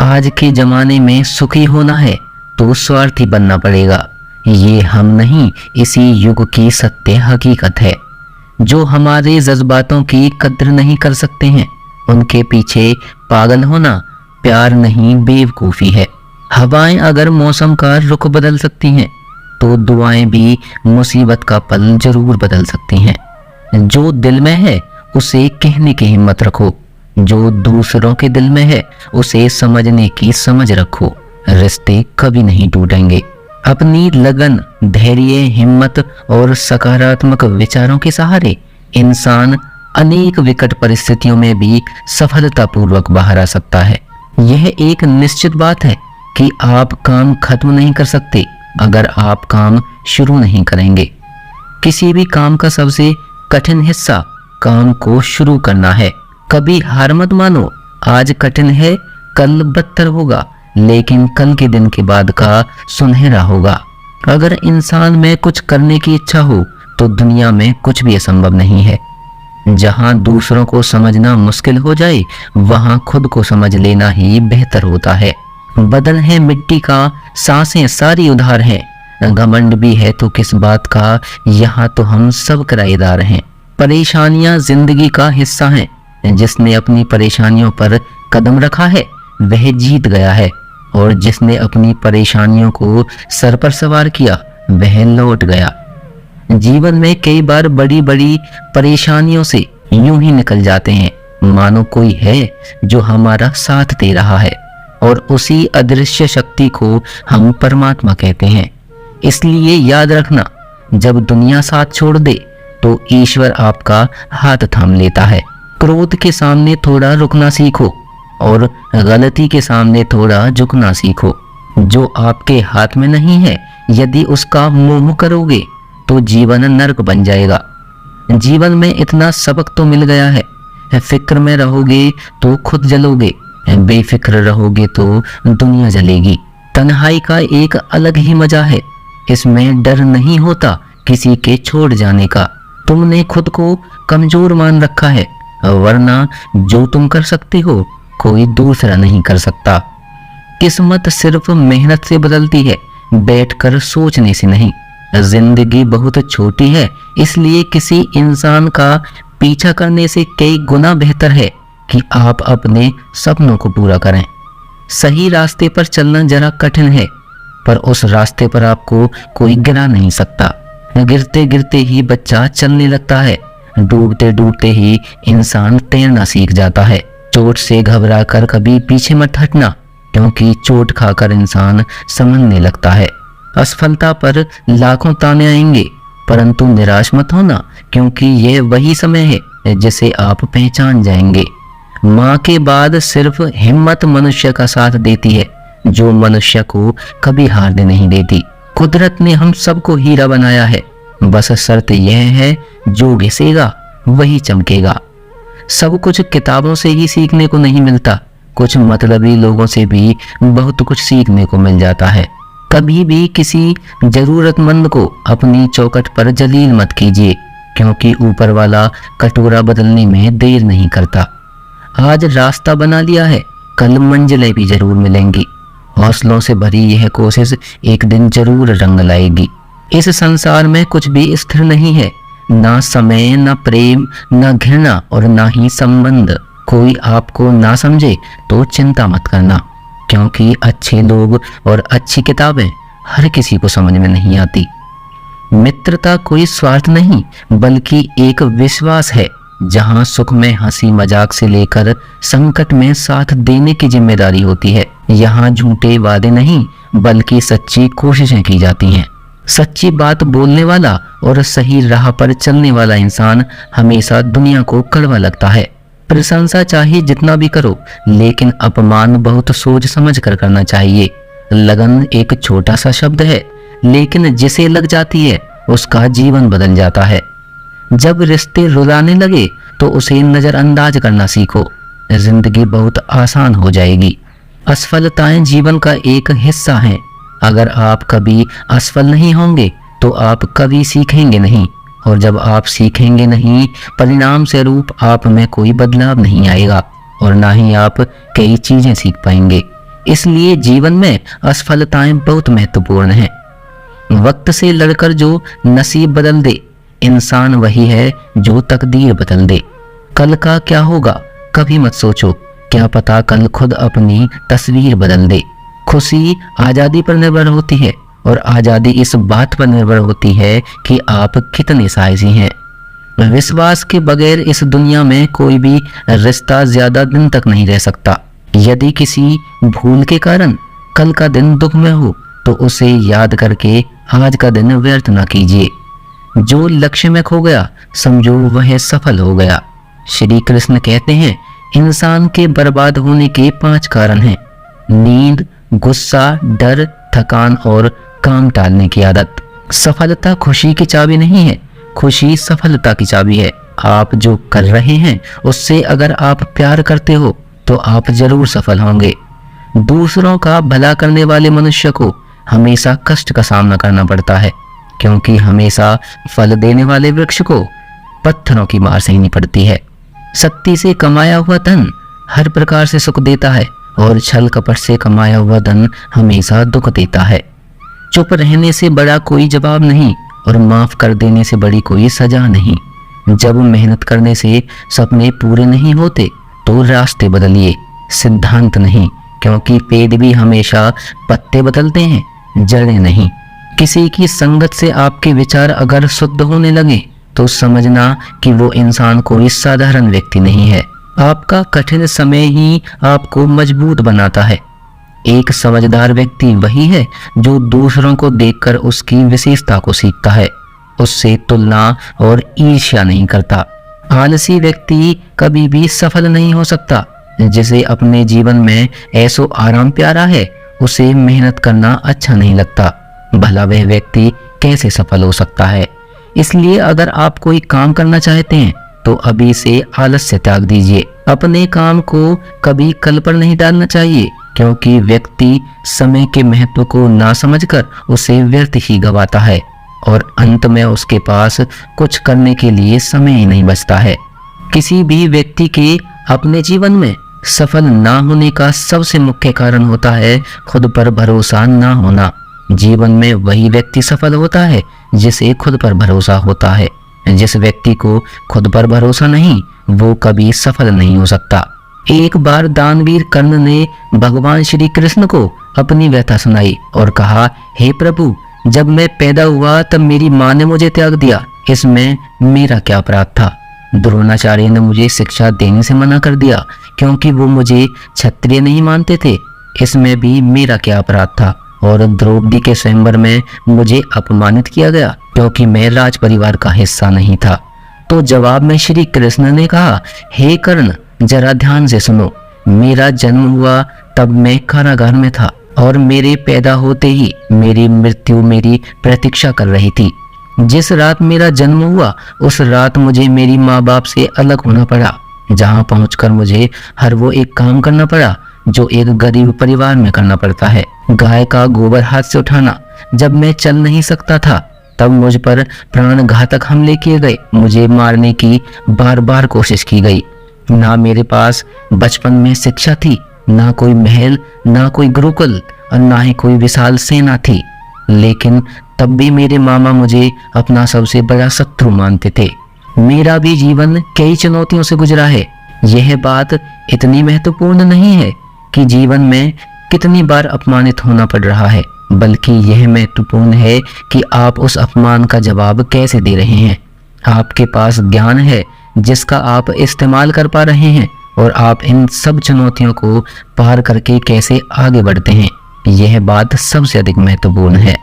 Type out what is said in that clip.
आज के जमाने में सुखी होना है तो स्वार्थी बनना पड़ेगा। ये हम नहीं, इसी युग की सत्य हकीकत है। जो हमारे जज्बातों की कद्र नहीं कर सकते हैं, उनके पीछे पागल होना प्यार नहीं बेवकूफ़ी है। हवाएं अगर मौसम का रुख बदल सकती हैं, तो दुआएं भी मुसीबत का पल जरूर बदल सकती हैं। जो दिल में है उसे कहने की हिम्मत रखो, जो दूसरों के दिल में है उसे समझने की समझ रखो। रिश्ते कभी नहीं टूटेंगे। अपनी लगन, धैर्य, हिम्मत और सकारात्मक विचारों के सहारे इंसान अनेक विकट परिस्थितियों में भी सफलतापूर्वक बाहर आ सकता है। यह एक निश्चित बात है कि आप काम खत्म नहीं कर सकते अगर आप काम शुरू नहीं करेंगे। किसी भी काम का सबसे कठिन हिस्सा काम को शुरू करना है। कभी हार मत मानो। आज कठिन है, कल बदतर होगा, लेकिन कल के दिन के बाद का सुनहरा होगा। अगर इंसान में कुछ करने की इच्छा हो तो दुनिया में कुछ भी असंभव नहीं है। जहां दूसरों को समझना मुश्किल हो जाए, वहां खुद को समझ लेना ही बेहतर होता है। बदन है मिट्टी का, सांसें सारी उधार है। घमंड भी है तो किस बात का, यहाँ तो हम सब किराएदार हैं। परेशानियां जिंदगी का हिस्सा हैं। जिसने अपनी परेशानियों पर कदम रखा है वह जीत गया है, और जिसने अपनी परेशानियों को सर पर सवार किया वह लौट गया। जीवन में कई बार बड़ी बड़ी परेशानियों से यूं ही निकल जाते हैं मानो कोई है जो हमारा साथ दे रहा है, और उसी अदृश्य शक्ति को हम परमात्मा कहते हैं। इसलिए याद रखना, जब दुनिया साथ छोड़ दे तो ईश्वर आपका हाथ थाम लेता है। क्रोध के सामने थोड़ा रुकना सीखो और गलती के सामने थोड़ा झुकना सीखो। जो आपके हाथ में नहीं है, यदि उसका मोह करोगे तो जीवन नर्क बन जाएगा। जीवन में इतना सबक तो मिल गया है। फिक्र में रहोगे तो खुद जलोगे, बेफिक्र रहोगे तो दुनिया जलेगी। तन्हाई का एक अलग ही मजा है। इसमें डर नहीं होता किसी के छोड़ जाने का। तुमने खुद को कमजोर मान रखा है, वरना जो तुम कर सकते हो कोई दूसरा नहीं कर सकता। किस्मत सिर्फ मेहनत से बदलती है, बैठकर सोचने से नहीं। जिंदगी बहुत छोटी है, इसलिए किसी इंसान का पीछा करने से कई गुना बेहतर है कि आप अपने सपनों को पूरा करें। सही रास्ते पर चलना जरा कठिन है, पर उस रास्ते पर आपको कोई गिरा नहीं सकता। गिरते गिरते ही बच्चा चलने लगता है, डूबते डूबते ही इंसान तैरना सीख जाता है। चोट से घबराकर कभी पीछे मत हटना, क्योंकि चोट खाकर इंसान समझने लगता है। असफलता पर लाखों ताने आएंगे, परंतु निराश मत होना, क्योंकि यह वही समय है जिसे आप पहचान जाएंगे। माँ के बाद सिर्फ हिम्मत मनुष्य का साथ देती है, जो मनुष्य को कभी हारने नहीं देती। कुदरत ने हम सबको हीरा बनाया है, बस शर्त यह है जो घिसेगा वही चमकेगा। सब कुछ किताबों से ही सीखने को नहीं मिलता, कुछ मतलबी लोगों से भी बहुत कुछ सीखने को मिल जाता है। कभी भी किसी जरूरतमंद को अपनी चौखट पर जलील मत कीजिए, क्योंकि ऊपर वाला कटोरा बदलने में देर नहीं करता। आज रास्ता बना लिया है, कल मंजिलें भी जरूर मिलेंगी। हौसलों से भरी यह कोशिश एक दिन जरूर रंग लाएगी। इस संसार में कुछ भी स्थिर नहीं है, ना समय, ना प्रेम, ना घृणा और ना ही संबंध। कोई आपको ना समझे तो चिंता मत करना, क्योंकि अच्छे लोग और अच्छी किताबें हर किसी को समझ में नहीं आती। मित्रता कोई स्वार्थ नहीं, बल्कि एक विश्वास है, जहां सुख में हंसी मजाक से लेकर संकट में साथ देने की जिम्मेदारी होती है। यहाँ झूठे वादे नहीं, बल्कि सच्ची कोशिशें की जाती हैं। सच्ची बात बोलने वाला और सही राह पर चलने वाला इंसान हमेशा दुनिया को कड़वा लगता है। प्रशंसा चाहे जितना भी करो, लेकिन अपमान बहुत सोच समझ कर करना चाहिए। लगन एक छोटा सा शब्द है, लेकिन जिसे लग जाती है उसका जीवन बदल जाता है। जब रिश्ते रुलाने लगे तो उसे नजरअंदाज करना सीखो, जिंदगी बहुत आसान हो जाएगी। असफलताएं जीवन का एक हिस्सा हैं। अगर आप कभी असफल नहीं होंगे तो आप कभी सीखेंगे नहीं, और जब आप सीखेंगे नहीं, परिणाम स्वरूप आप में कोई बदलाव नहीं आएगा और ना ही आप कई चीजें सीख पाएंगे। इसलिए जीवन में असफलताएं बहुत महत्वपूर्ण हैं। वक्त से लड़कर जो नसीब बदल दे, इंसान वही है जो तकदीर बदल दे। कल का क्या होगा कभी मत सोचो, क्या पता कल खुद अपनी तस्वीर बदल दे। खुशी आज़ादी पर निर्भर होती है और आज़ादी इस बात पर निर्भर होती है कि आप कितने साहसी हैं। विश्वास के बगैर इस दुनिया में कोई भी रिश्ता ज्यादा दिन तक नहीं रह सकता। यदि किसी भूल के कारण कल का दिन दुख में हो तो उसे याद करके आज का दिन व्यर्थ न कीजिए। जो लक्ष्य में खो गया समझो वह सफल हो गया। श्री कृष्ण कहते हैं इंसान के बर्बाद होने के 5 कारण हैं: नींद, गुस्सा, डर, थकान और काम टालने की आदत। सफलता खुशी की चाबी नहीं है, खुशी सफलता की चाबी है। आप जो कर रहे हैं उससे अगर आप प्यार करते हो तो आप जरूर सफल होंगे। दूसरों का भला करने वाले मनुष्य को हमेशा कष्ट का सामना करना पड़ता है, क्योंकि हमेशा फल देने वाले वृक्ष को पत्थरों की मार सहनी पड़ती है। सख्ती से कमाया हुआ धन हर प्रकार से सुख देता है और छल कपट से कमाया हुआ धन हमेशा दुख देता है। चुप रहने से बड़ा कोई जवाब नहीं और माफ कर देने से बड़ी कोई सजा नहीं। जब मेहनत करने से सपने पूरे नहीं होते तो रास्ते बदलिए, सिद्धांत नहीं, क्योंकि पेड़ भी हमेशा पत्ते बदलते हैं, जड़ें नहीं। किसी की संगत से आपके विचार अगर शुद्ध होने लगे तो समझना कि वो इंसान कोई साधारण व्यक्ति नहीं है। आपका कठिन समय ही आपको मजबूत बनाता है। एक समझदार व्यक्ति वही है जो दूसरों को देखकर उसकी विशेषता को सीखता है, उससे तुलना और ईर्ष्या नहीं करता। आलसी व्यक्ति कभी भी सफल नहीं हो सकता। जिसे अपने जीवन में ऐसो आराम प्यारा है उसे मेहनत करना अच्छा नहीं लगता। भला वह व्यक्ति कैसे सफल हो सकता है। इसलिए अगर आप कोई काम करना चाहते हैं तो अभी से आलस्य त्याग दीजिए। अपने काम को कभी कल पर नहीं डालना चाहिए, क्योंकि व्यक्ति समय के महत्व को ना समझकर उसे व्यर्थ ही गवाता है और अंत में उसके पास कुछ करने के लिए समय ही नहीं बचता है। किसी भी व्यक्ति के अपने जीवन में सफल ना होने का सबसे मुख्य कारण होता है खुद पर भरोसा ना होना। जीवन में वही व्यक्ति सफल होता है जिसे खुद पर भरोसा होता है। जिस व्यक्ति को खुद पर भरोसा नहीं वो कभी सफल नहीं हो सकता। एक बार दानवीर कर्ण ने भगवान श्री कृष्ण को अपनी व्यथा सुनाई और कहा, हे प्रभु, जब मैं पैदा हुआ तब मेरी माँ ने मुझे त्याग दिया, इसमें मेरा क्या अपराध था। द्रोणाचार्य ने मुझे शिक्षा देने से मना कर दिया क्योंकि वो मुझे क्षत्रिय नहीं मानते थे, इसमें भी मेरा क्या अपराध था। और द्रौपदी के स्वयंवर में मुझे अपमानित किया गया क्योंकि मैं राज परिवार का हिस्सा नहीं था। तो जवाब में श्री कृष्ण ने कहा, हे कर्ण, जरा ध्यान से सुनो। मेरा जन्म हुआ तब मैं कारागार में था और मेरे पैदा होते ही मेरी मृत्यु मेरी प्रतीक्षा कर रही थी। जिस रात मेरा जन्म हुआ उस रात मुझे मेरी माँ बाप से अलग होना पड़ा, जहाँ पहुंचकर मुझे हर वो एक काम करना पड़ा जो एक गरीब परिवार में करना पड़ता है। गाय का गोबर हाथ से उठाना। जब मैं चल नहीं सकता था तब मुझ पर प्राण घातक हमले किए गए, मुझे मारने की बार बार कोशिश की गई। ना मेरे पास बचपन में शिक्षा थी, ना कोई महल, ना कोई गुरुकुल और ना ही कोई विशाल सेना थी, लेकिन तब भी मेरे मामा मुझे अपना सबसे बड़ा शत्रु मानते थे। मेरा भी जीवन कई चुनौतियों से गुजरा है। यह बात इतनी महत्वपूर्ण नहीं है कि जीवन में कितनी बार अपमानित होना पड़ रहा है, बल्कि यह महत्वपूर्ण है कि आप उस अपमान का जवाब कैसे दे रहे हैं। आपके पास ज्ञान है जिसका आप इस्तेमाल कर पा रहे हैं और आप इन सब चुनौतियों को पार करके कैसे आगे बढ़ते हैं, यह बात सबसे अधिक महत्वपूर्ण है।